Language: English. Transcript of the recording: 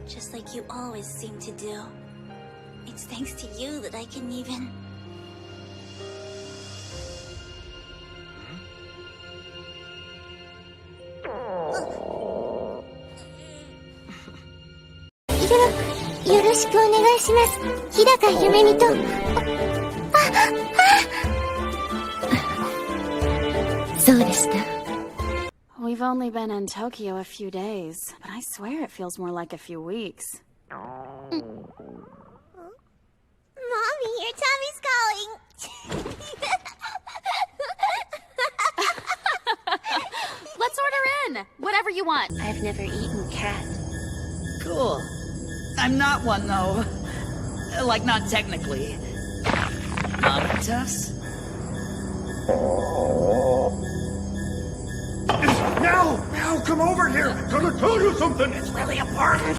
just like you always seem to do. It's thanks to you that I can even... We've only been in Tokyo a few days, but I swear it feels more like a few weeks. Mommy, your tummy's calling! Let's order in! Whatever you want. I've never eaten cat. Cool. I'm not one, though. Like, not technically. Tuss? Now, come over here. Gonna tell you something. It's really important.